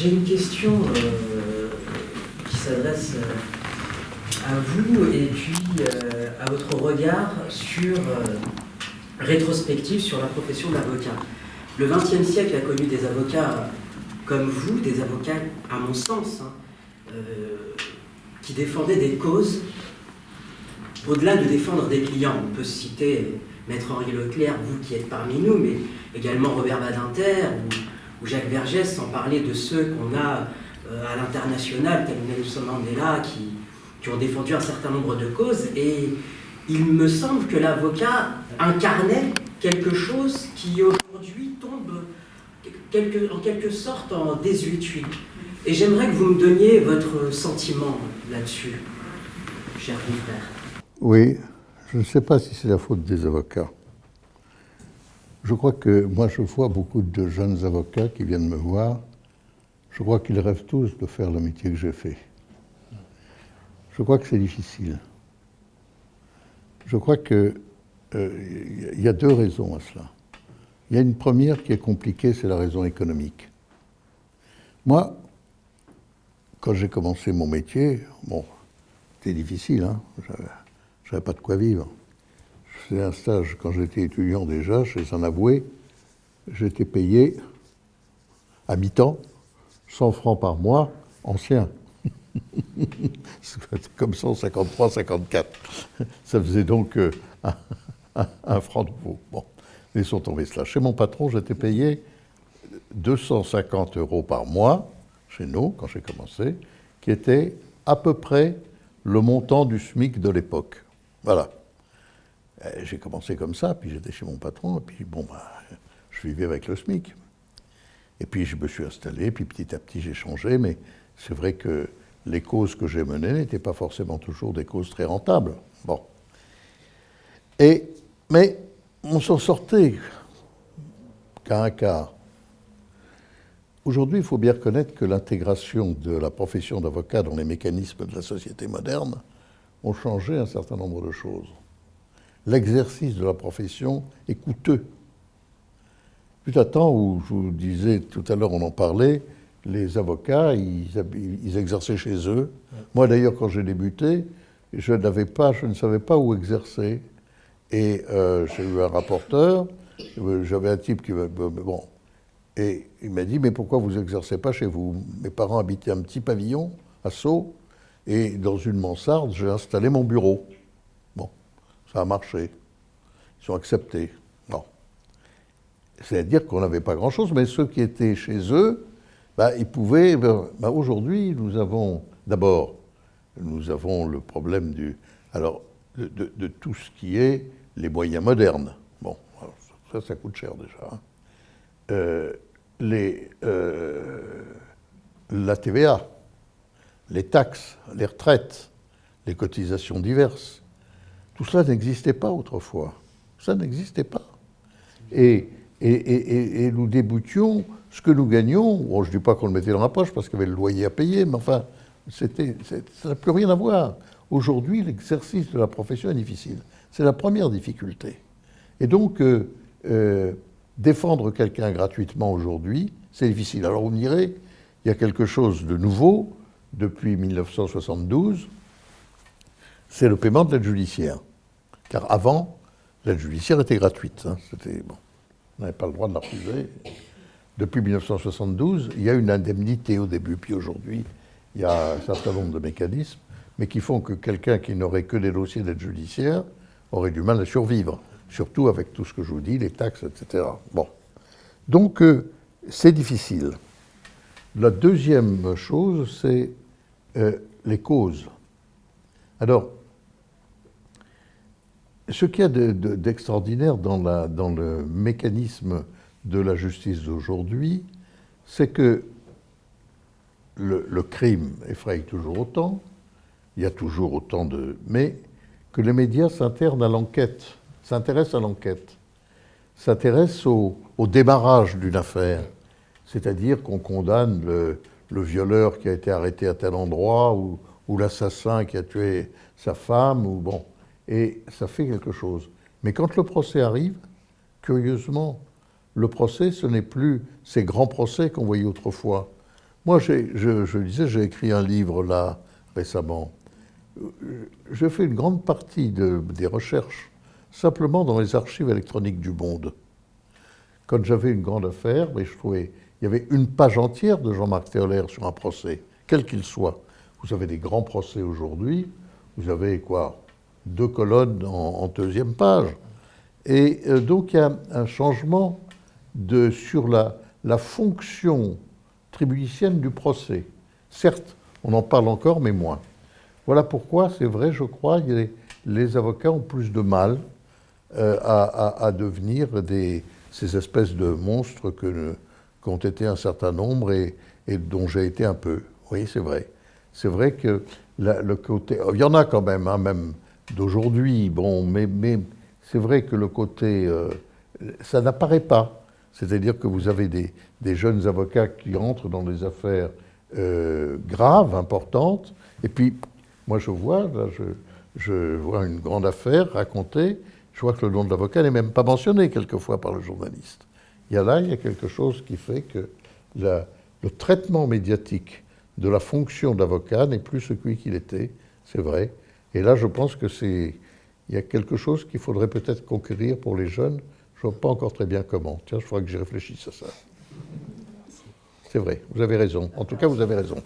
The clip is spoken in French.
J'ai une question qui s'adresse à vous et puis à votre regard sur rétrospective sur la profession d'avocat. Le XXe siècle a connu des avocats comme vous, des avocats, à mon sens, qui défendaient des causes au-delà de défendre des clients. On peut citer Maître Henri Leclerc, vous qui êtes parmi nous, mais également Robert Badinter ou Jacques Vergès, sans parler de ceux qu'on a à l'international, tels Nelson Mandela, qui ont défendu un certain nombre de causes. Et il me semble que l'avocat incarnait quelque chose qui aujourd'hui tombe en quelque sorte en désuétude. Et j'aimerais que vous me donniez votre sentiment là-dessus, cher confrère. Oui, je ne sais pas si c'est la faute des avocats. Je crois que moi je vois beaucoup de jeunes avocats qui viennent me voir. Je crois qu'ils rêvent tous de faire le métier que j'ai fait. Je crois que c'est difficile. Je crois qu'il y a deux raisons à cela. Il y a une première qui est compliquée, c'est la raison économique. Moi, quand j'ai commencé mon métier, bon, c'était difficile, hein, j'avais pas de quoi vivre. Je faisais un stage quand j'étais étudiant déjà, chez un avoué. J'étais payé à mi-temps, 100 francs par mois, ancien. C'était comme 153, 54. Ça faisait donc un franc nouveau. Bon, laissons tomber cela. Chez mon patron, j'étais payé 250 € par mois, chez nous, quand j'ai commencé, qui était à peu près le montant du SMIC de l'époque. Voilà. J'ai commencé comme ça, puis j'étais chez mon patron, et puis bon, je vivais avec le SMIC. Et puis je me suis installé, puis petit à petit j'ai changé, mais c'est vrai que les causes que j'ai menées n'étaient pas forcément toujours des causes très rentables. Bon. Mais on s'en sortait qu'à un quart. Aujourd'hui, il faut bien reconnaître que l'intégration de la profession d'avocat dans les mécanismes de la société moderne ont changé un certain nombre de choses. L'exercice de la profession est coûteux. Fut un temps où, je vous disais tout à l'heure, on en parlait, les avocats, ils exerçaient chez eux. Moi d'ailleurs, quand j'ai débuté, je ne savais pas où exercer. Et j'ai eu un rapporteur, j'avais un type qui... Bon, et il m'a dit, mais pourquoi vous exercez pas chez vous? Mes parents habitaient un petit pavillon à Sceaux, et dans une mansarde, j'ai installé mon bureau. Bon, ça a marché. Ils ont accepté. Bon. C'est-à-dire qu'on n'avait pas grand-chose, mais ceux qui étaient chez eux, ils pouvaient... aujourd'hui, nous avons le problème de tout ce qui est les moyens modernes. Bon, ça coûte cher déjà. La TVA, les taxes, les retraites, les cotisations diverses, tout cela n'existait pas autrefois. Ça n'existait pas. Et nous débutions, ce que nous gagnions, bon, je ne dis pas qu'on le mettait dans la poche parce qu'il y avait le loyer à payer, mais enfin, ça n'a plus rien à voir. Aujourd'hui, l'exercice de la profession est difficile. C'est la première difficulté. Et donc, défendre quelqu'un gratuitement aujourd'hui, c'est difficile. Alors vous me direz, il y a quelque chose de nouveau depuis 1972, c'est le paiement de l'aide judiciaire. Car avant, l'aide judiciaire était gratuite. Hein. Bon, on n'avait pas le droit de la refuser. Depuis 1972, il y a une indemnité au début, puis aujourd'hui, il y a un certain nombre de mécanismes, mais qui font que quelqu'un qui n'aurait que des dossiers d'aide judiciaire aurait du mal à survivre. Surtout avec tout ce que je vous dis, les taxes, etc. Bon. Donc, c'est difficile. La deuxième chose, c'est les causes. Alors, ce qu'il y a d'extraordinaire dans le mécanisme de la justice d'aujourd'hui, c'est que le crime effraie toujours autant, il y a toujours autant mais que les médias s'intéressent à l'enquête, s'intéressent au démarrage d'une affaire, c'est-à-dire qu'on condamne le violeur qui a été arrêté à tel endroit ou l'assassin qui a tué sa femme, et ça fait quelque chose. Mais quand le procès arrive, curieusement, le procès, ce n'est plus ces grands procès qu'on voyait autrefois. Moi, je disais, j'ai écrit un livre là, récemment. Je fais une grande partie des recherches simplement dans les archives électroniques du Monde. Quand j'avais une grande affaire, mais je trouvais, il y avait une page entière de Jean-Marc Théolaire sur un procès, quel qu'il soit. Vous avez des grands procès aujourd'hui, vous avez quoi, 2 colonnes en deuxième page. Et donc il y a un changement sur la fonction tribunicienne du procès. Certes, on en parle encore, mais moins. Voilà pourquoi, c'est vrai, je crois, les avocats ont plus de mal à devenir ces espèces de monstres qu'ont été un certain nombre et dont j'ai été un peu. Oui, c'est vrai. C'est vrai que le côté... Il y en a quand même, hein, même d'aujourd'hui, bon, mais c'est vrai que le côté... ça n'apparaît pas. C'est-à-dire que vous avez des jeunes avocats qui entrent dans des affaires graves, importantes, et puis, moi je vois, là, je vois une grande affaire racontée, je vois que le nom de l'avocat n'est même pas mentionné quelquefois par le journaliste. Il y a quelque chose qui fait que le traitement médiatique de la fonction d'avocat n'est plus celui qu'il était, c'est vrai. Et là, je pense que il y a quelque chose qu'il faudrait peut-être conquérir pour les jeunes. Je ne vois pas encore très bien comment. Tiens, je faudra que j'y réfléchisse à ça. C'est vrai, vous avez raison. En tout cas, vous avez raison.